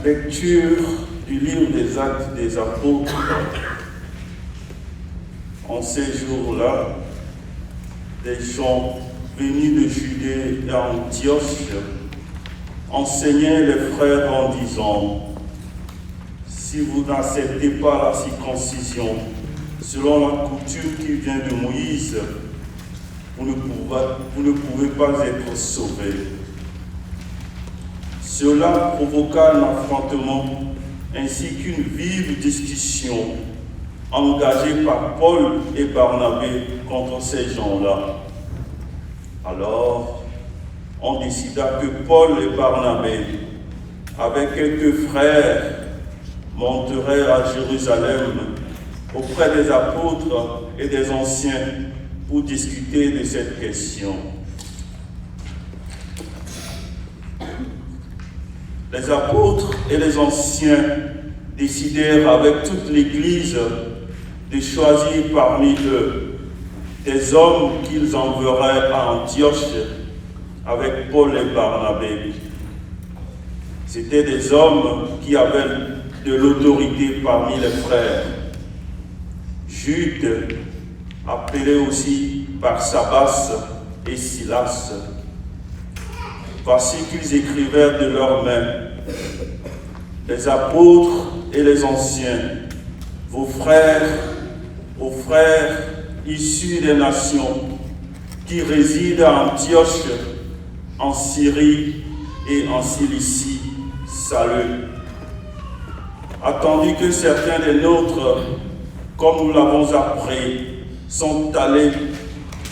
Lecture du livre des Actes des Apôtres. En ces jours-là, des gens venus de Judée et Antioche enseignaient les frères en disant: si vous n'acceptez pas la circoncision selon la coutume qui vient de Moïse, vous ne pouvez pas être sauvés. Cela provoqua un affrontement ainsi qu'une vive discussion engagée par Paul et Barnabé contre ces gens-là. Alors, on décida que Paul et Barnabé, avec quelques frères, monteraient à Jérusalem auprès des apôtres et des anciens pour discuter de cette question. Les apôtres et les anciens décidèrent avec toute l'Église de choisir parmi eux des hommes qu'ils enverraient à Antioche avec Paul et Barnabé. C'étaient des hommes qui avaient de l'autorité parmi les frères. Jude, appelé aussi Barsabas et Silas. Voici qu'ils écrivèrent de leurs mains: les apôtres et les anciens, vos frères issus des nations qui résident à Antioche, en Syrie et en Cilicie, salut. Attendu que certains des nôtres, comme nous l'avons appris, sont allés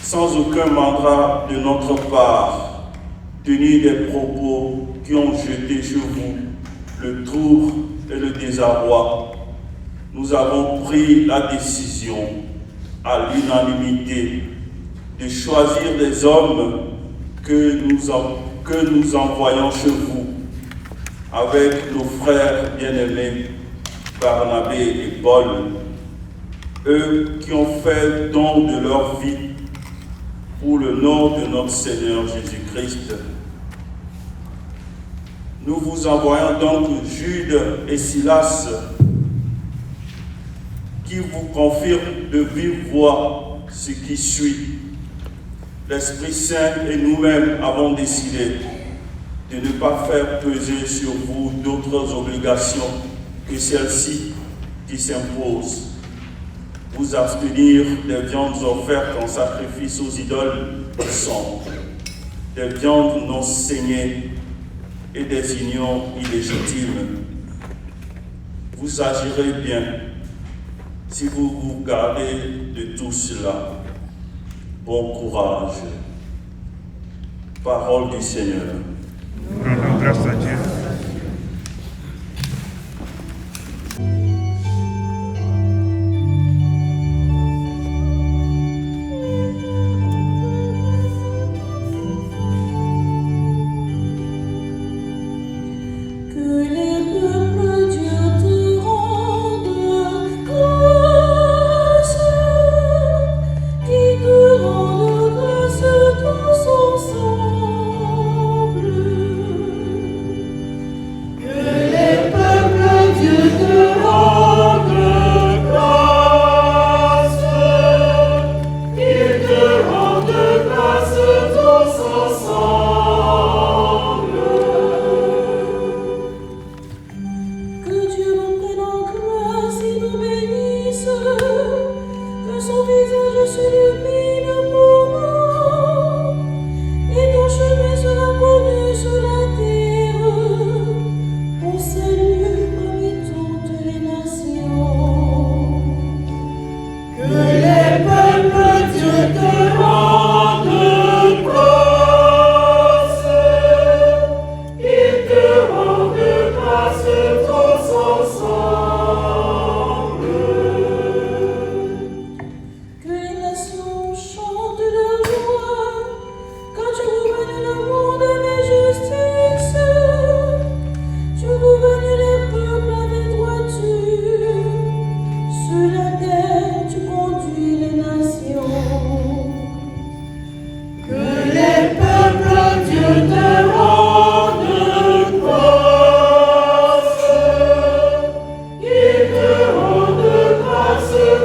sans aucun mandat de notre part, tenir des propos qui ont jeté sur vous le trouble et le désarroi, nous avons pris la décision à l'unanimité de choisir des hommes que nous envoyons chez vous avec nos frères bien-aimés Barnabé et Paul, eux qui ont fait don de leur vie pour le nom de notre Seigneur Jésus-Christ. Nous vous envoyons donc Jude et Silas, qui vous confirment de vive voix ce qui suit. L'Esprit Saint et nous-mêmes avons décidé de ne pas faire peser sur vous d'autres obligations que celles-ci qui s'imposent. Vous abstenir des viandes offertes en sacrifice aux idoles du sang, des viandes non saignées et des unions illégitimes. Vous agirez bien si vous vous gardez de tout cela. Bon courage. Parole du Seigneur. Rendons grâce à Dieu. Que les peuples Dieu te rendent.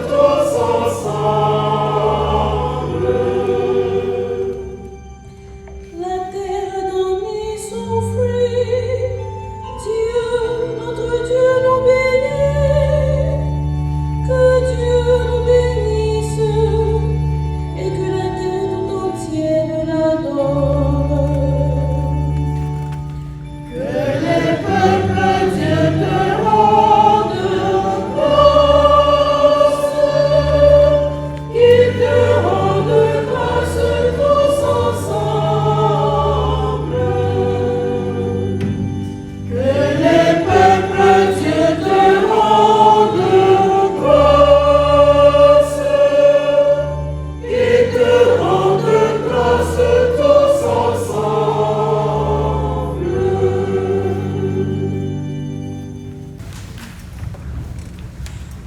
tous ensemble. La terre donne son fruit, Dieu, notre Dieu nous bénit, que Dieu nous bénisse et que la terre tout entière l'adore. Que les peuples, Dieu te rendent grâce, qu'ils te rendent grâce tous ensemble. Que les peuples, Dieu te rendent grâce, qu'ils te rendent grâce tous ensemble.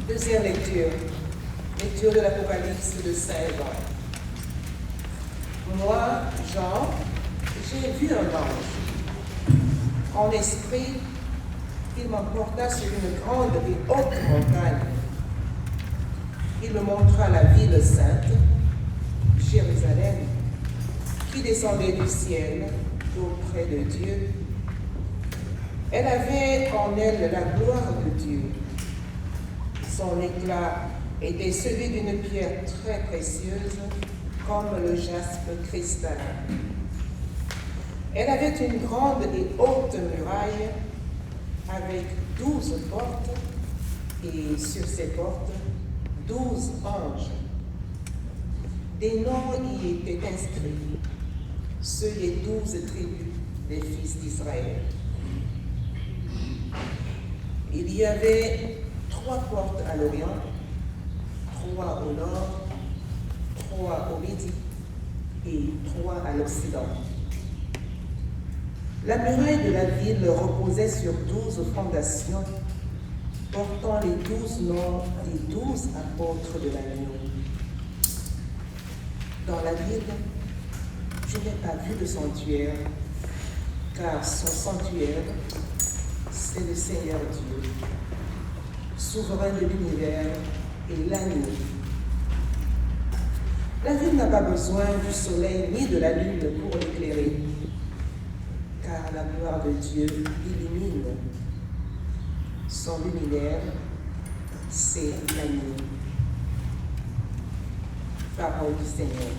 Deuxième lecture. Lecture de l'Apocalypse de Saint Jean. Moi, Jean, j'ai vu un ange. En esprit, il m'emporta sur une grande et haute montagne. Il me montra la ville sainte, Jérusalem, qui descendait du ciel auprès de Dieu. Elle avait en elle la gloire de Dieu. Son éclat était celui d'une pierre très précieuse, comme le jaspe cristallin. Elle avait une grande et haute muraille avec 12 portes, et sur ces portes, 12 anges. Des noms y étaient inscrits, ceux des 12 tribus des fils d'Israël. Il y avait 3 portes à l'Orient, 3 au nord, 3 au midi et 3 à l'Occident. La muraille de la ville reposait sur 12 fondations, portant les 12 noms des 12 apôtres de l'agneau. Dans la ville, je n'ai pas vu de sanctuaire, car son sanctuaire, c'est le Seigneur Dieu, souverain de l'univers et l'agneau. La ville n'a pas besoin du soleil ni de la lune pour l'éclairer, car la gloire de Dieu illumine. Son luminaire, c'est l'agneau. Parole du Seigneur.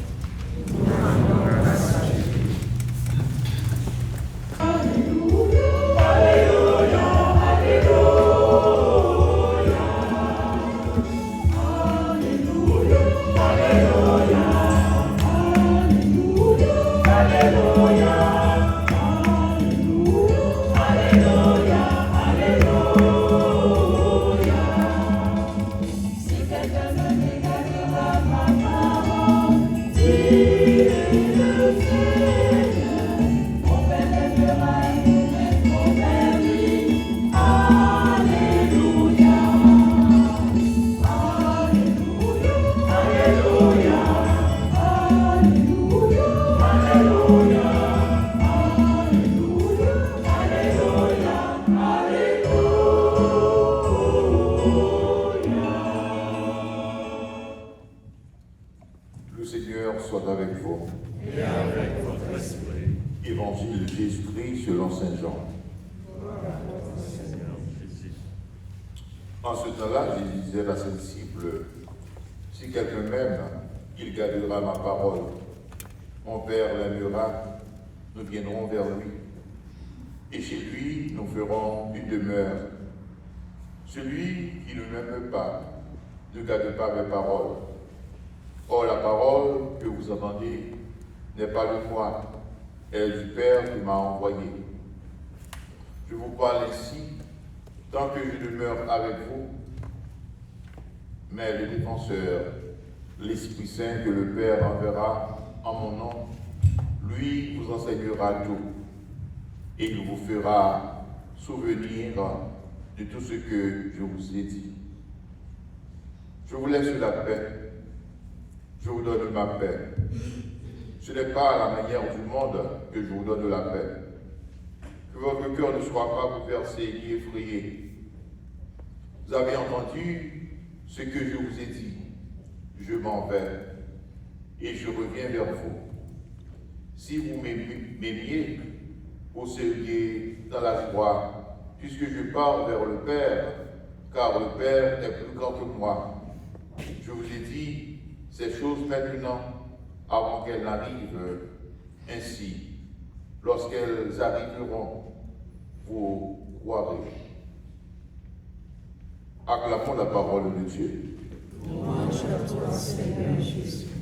Le Seigneur soit avec vous. Et avec votre esprit. Évangile de Jésus-Christ selon Saint Jean. En ce temps-là, Jésus disait à ses disciples, « Si quelqu'un m'aime, il gardera ma parole. Mon Père l'aimera, nous viendrons vers lui. Et chez lui, nous ferons une demeure. Celui qui ne m'aime pas ne garde pas mes paroles. Or, la parole que vous entendez n'est pas de moi, elle est du Père qui m'a envoyé. Je vous parle ainsi, tant que je demeure avec vous, mais le défenseur, l'Esprit Saint que le Père enverra en mon nom, lui vous enseignera tout, et il vous fera souvenir de tout ce que je vous ai dit. Je vous laisse la paix. Je vous donne ma paix. Ce n'est pas à la manière du monde que je vous donne la paix. Que votre cœur ne soit pas bouleversé ni effrayé. Vous avez entendu ce que je vous ai dit, je m'en vais et je reviens vers vous. Si vous m'aimiez, vous seriez dans la joie, puisque je pars vers le Père, car le Père est plus grand que moi. Je vous ai dit ces choses maintenant, avant qu'elles n'arrivent. Ainsi, lorsqu'elles arriveront, vous croirez. Acclamons la parole de Dieu. Louange à toi, Seigneur Jésus.